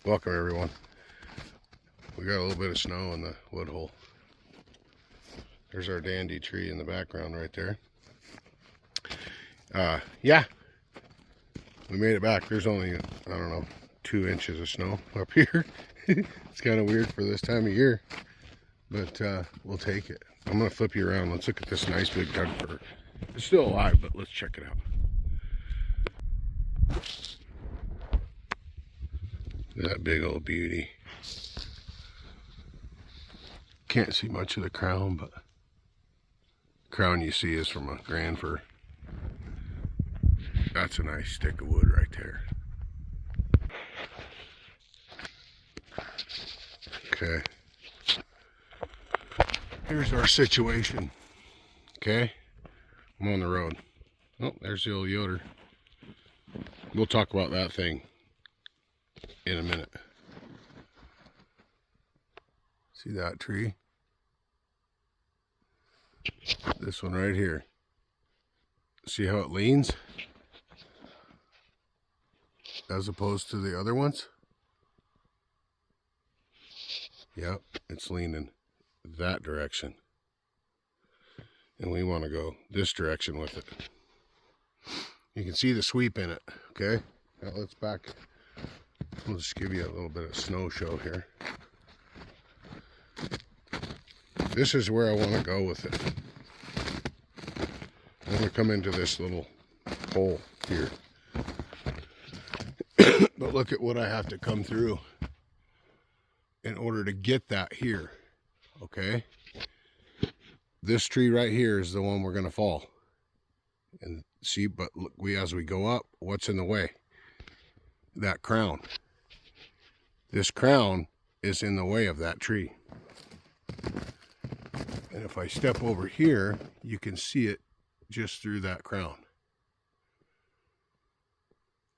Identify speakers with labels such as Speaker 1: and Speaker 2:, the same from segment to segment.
Speaker 1: Welcome everyone. We got a little bit of snow in the wood hole. There's our dandy tree in the background right there. Yeah, we made it back. There's only, I don't know, 2 inches of snow up here. It's kind of weird for this time of year, but we'll take it. I'm gonna flip you around. Let's look at this nice big tug bird. It's still alive, but let's check it out. That big old beauty. Can't see much of the crown, but the crown you see is from a grand fir. That's a nice stick of wood right there. Okay. Here's our situation. Okay. I'm on the road. Oh, there's the old yoder. We'll talk about that thing in a minute. See that tree? This one right here. See how it leans? As opposed to the other ones? Yep, it's leaning that direction. And we want to go this direction with it. You can see the sweep in it, okay? Now let's back. I'll just give you a little bit of snow show here. This is where I want to go with it. I want to come into this little hole here. But look at what I have to come through in order to get that here, okay? This tree right here is the one we're going to fall. And see, but look, as we go up, what's in the way? That crown. This crown is in the way of that tree. And if I step over here, you can see it just through that crown.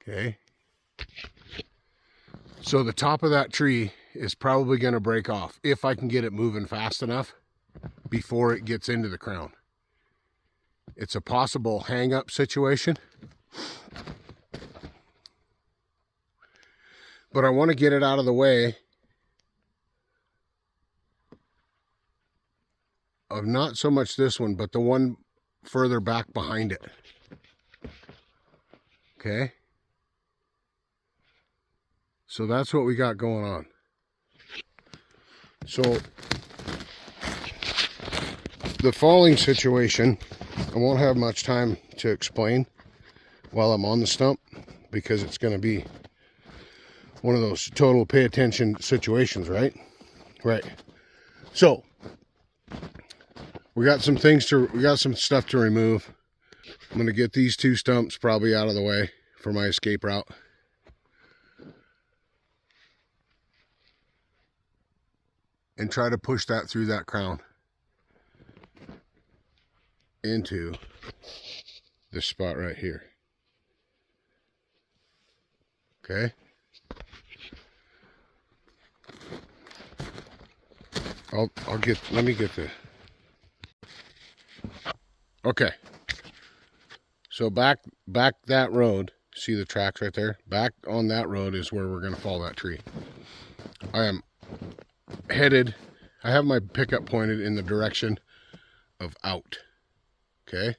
Speaker 1: Okay. So the top of that tree is probably going to break off if I can get it moving fast enough before it gets into the crown. It's a possible hang-up situation. But I want to get it out of the way of not so much this one, but the one further back behind it. Okay? So that's what we got going on. So the falling situation, I won't have much time to explain while I'm on the stump, because it's going to be one of those total pay attention situations, right? Right. So we got some stuff to remove. I'm going to get these 2 stumps probably out of the way for my escape route. And try to push that through that crown into this spot right here. Okay. Let me get the, okay. So back that road, see the tracks right there? Back on that road is where we're going to fall that tree. I am headed, I have my pickup pointed in the direction of out. Okay.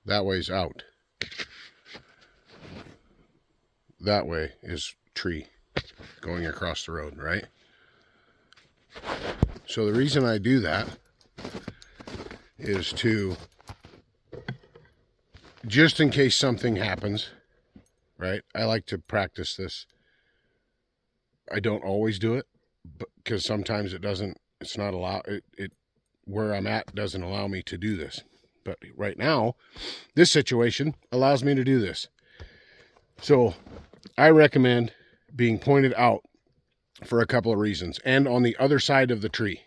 Speaker 1: That way's out. That way is tree going across the road, right? So the reason I do that is to, just in case something happens, right? I like to practice this. I don't always do it, but because sometimes it's not allowed, where I'm at doesn't allow me to do this. But right now, this situation allows me to do this. So I recommend being pointed out for a couple of reasons, and on the other side of the tree,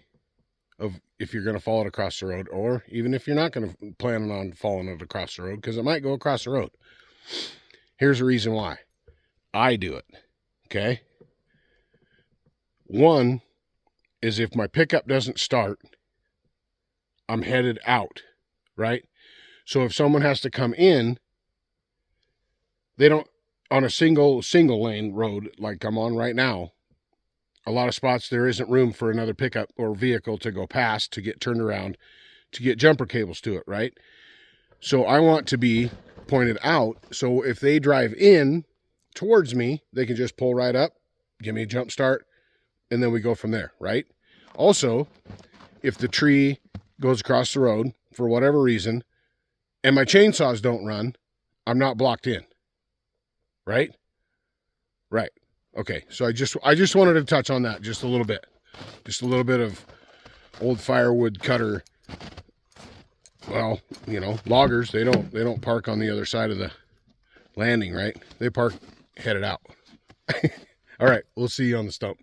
Speaker 1: of if you're going to fall it across the road, or even if you're not going to plan on falling it across the road, because it might go across the road. Here's the reason why I do it. Okay. One is if my pickup doesn't start, I'm headed out, right? So if someone has to come in, they don't, on a single lane road like I'm on right now, a lot of spots there isn't room for another pickup or vehicle to go past, to get turned around, to get jumper cables to it, right? So I want to be pointed out, so if they drive in towards me, they can just pull right up, give me a jump start, and then we go from there, right? Also, if the tree goes across the road for whatever reason and my chainsaws don't run, I'm not blocked in, right? Right. Okay, so I just wanted to touch on that just a little bit. Just a little bit of old firewood cutter. Well, you know, loggers, they don't park on the other side of the landing, right? They park headed out. All right, we'll see you on the stump.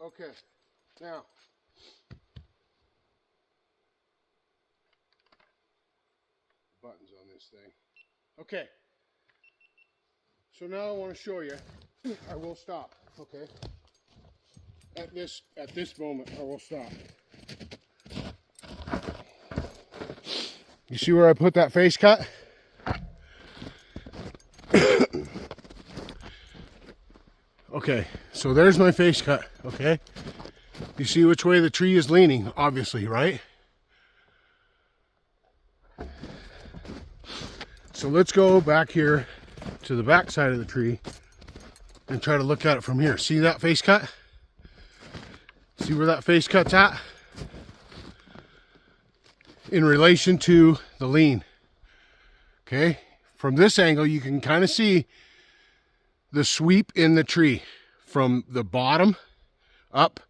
Speaker 1: Okay, now, buttons on this thing. Okay, so now I want to show you. I will stop. Okay, at this moment, I will stop. You see where I put that face cut? Okay, so there's my face cut, okay? You see which way the tree is leaning, obviously, right? So let's go back here to the back side of the tree and try to look at it from here. See that face cut? See where that face cut's at? In relation to the lean. Okay? From this angle, you can kind of see the sweep in the tree from the bottom up.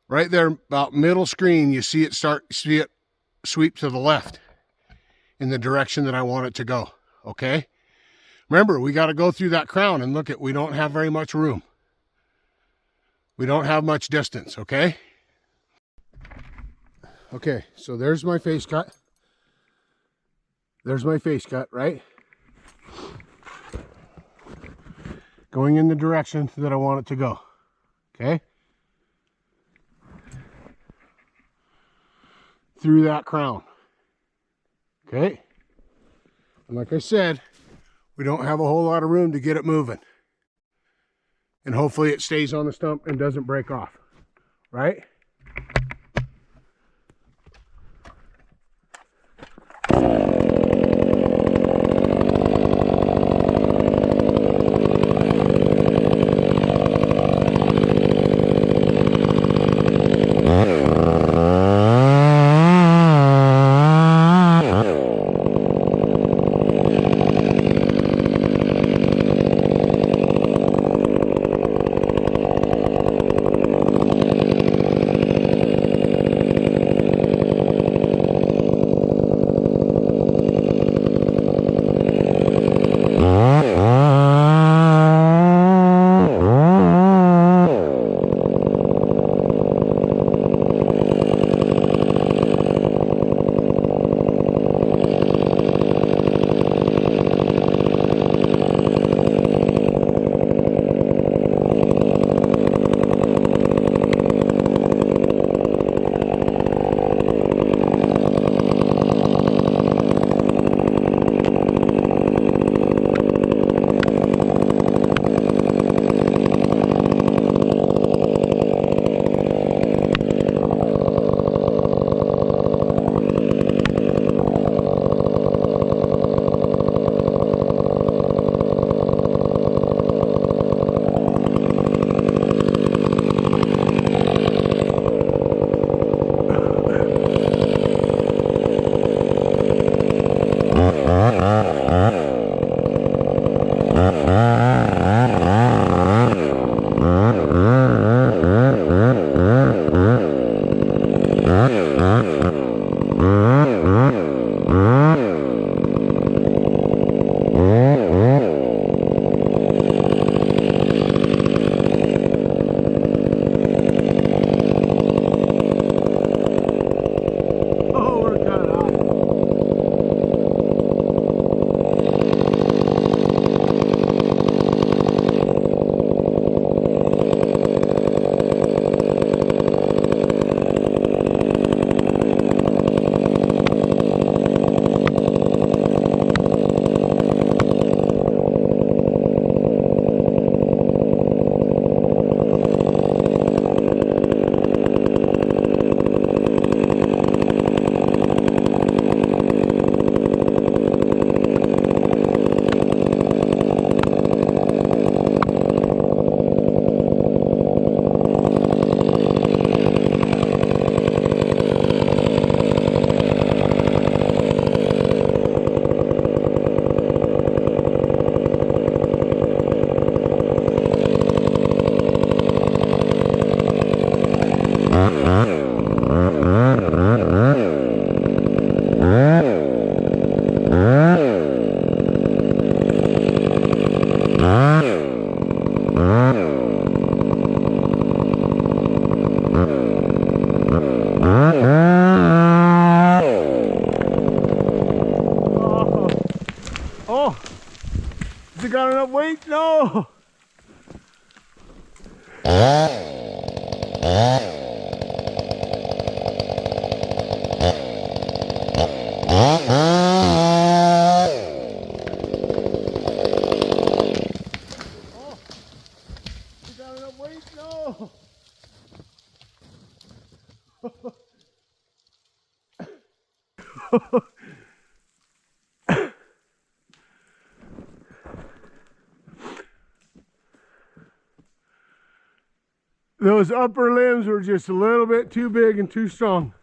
Speaker 1: Right there, about middle screen, you see it sweep to the left in the direction that I want it to go. Okay? Remember, we got to go through that crown and look at, we don't have very much room. We don't have much distance, okay? Okay, so there's my face cut. There's my face cut, right? Going in the direction that I want it to go, okay? Through that crown. Okay. And like I said, we don't have a whole lot of room to get it moving. And hopefully it stays on the stump and doesn't break off, right? Oh, has it got enough weight? No. Those upper limbs were just a little bit too big and too strong.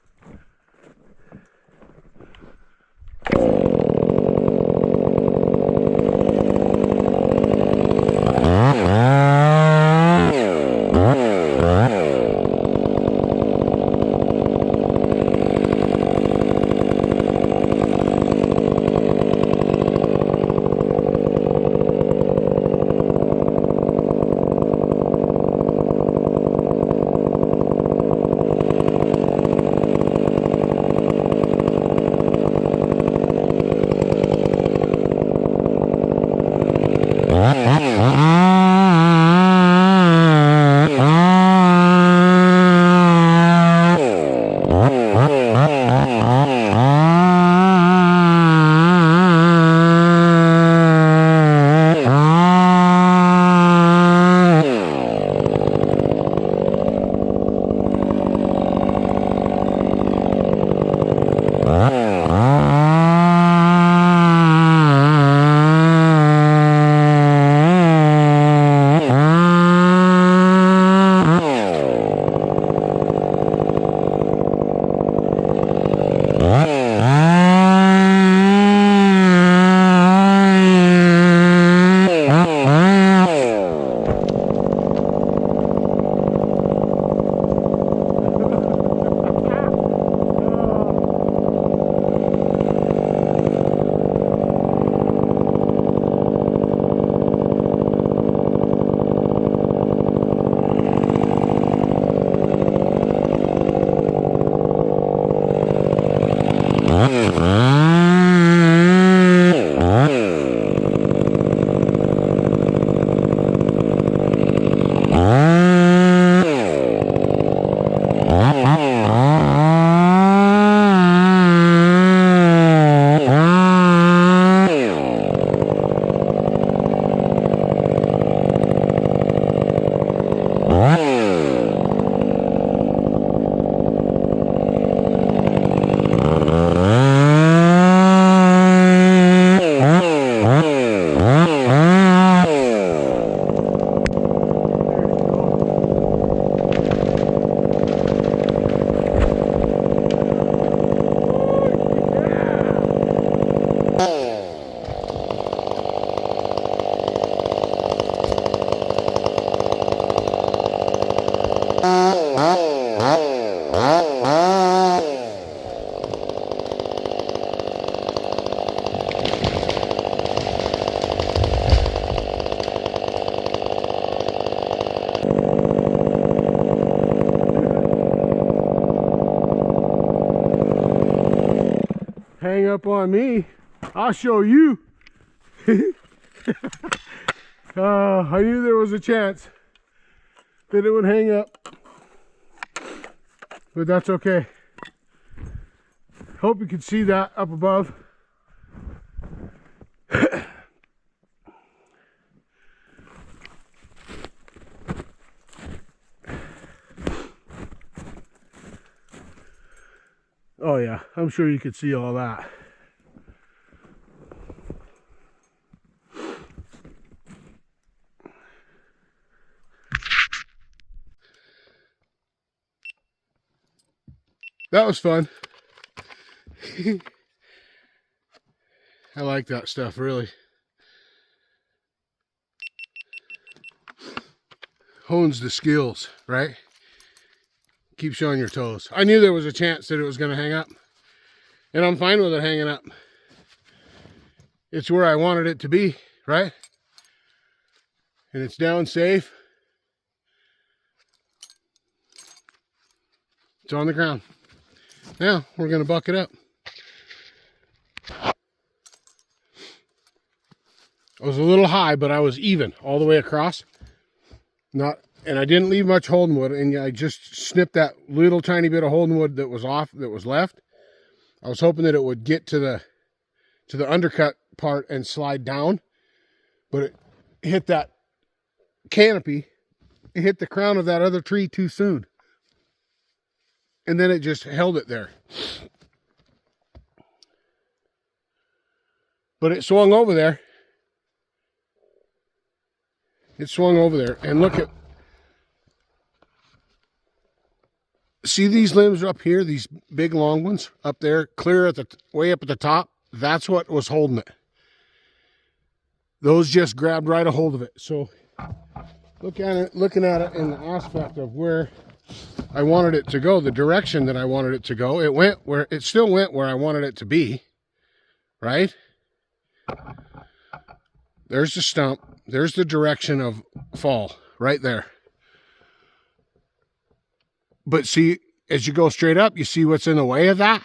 Speaker 1: hang up on me. I'll show you. I knew there was a chance that it would hang up, but that's okay. Hope you can see that up above. Oh yeah, I'm sure you could see all that. That was fun. I like that stuff, really. Hones the skills, right? Keep showing your toes. I knew there was a chance that it was going to hang up, and I'm fine with it hanging up. It's where I wanted it to be, right? And it's down safe. It's on the ground. Now we're going to buck it up. I was a little high, but I was even all the way across. And I didn't leave much holding wood, and I just snipped that little tiny bit of holding wood that was off, that was left. I was hoping that it would get to the undercut part and slide down, but it hit that canopy. It hit the crown of that other tree too soon, and then it just held it there. But it swung over there. It swung over there, and look at, see these limbs up here, these big long ones up there, clear at the way up at the top. That's what was holding it. Those just grabbed right a hold of it. So looking at it in the aspect of where I wanted it to go, the direction that I wanted it to go, it still went where I wanted it to be, right? There's the stump. There's the direction of fall right there. But see, as you go straight up, you see what's in the way of that?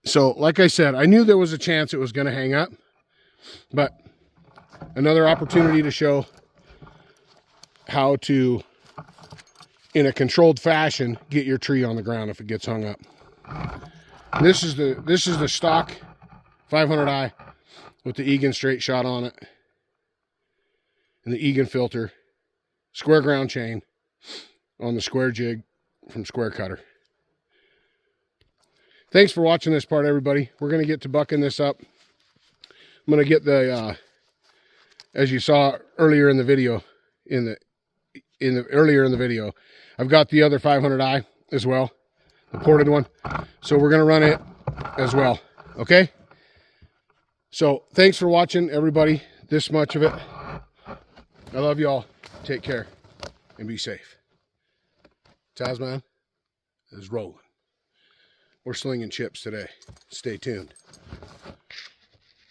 Speaker 1: So, like I said, I knew there was a chance it was going to hang up, but another opportunity to show how to, in a controlled fashion, get your tree on the ground if it gets hung up. This is the stock 500i with the Egan straight shot on it, and the Egan filter, square ground chain on the square jig from Square Cutter. Thanks for watching this part, everybody. We're going to get to bucking this up. I'm going to get the, as you saw earlier in the video, earlier in the video, I've got the other 500i as well, the ported one. So we're going to run it as well. Okay. So thanks for watching, everybody. This much of it. I love y'all. Take care and be safe. TazMan is rolling. We're slinging chips today. Stay tuned.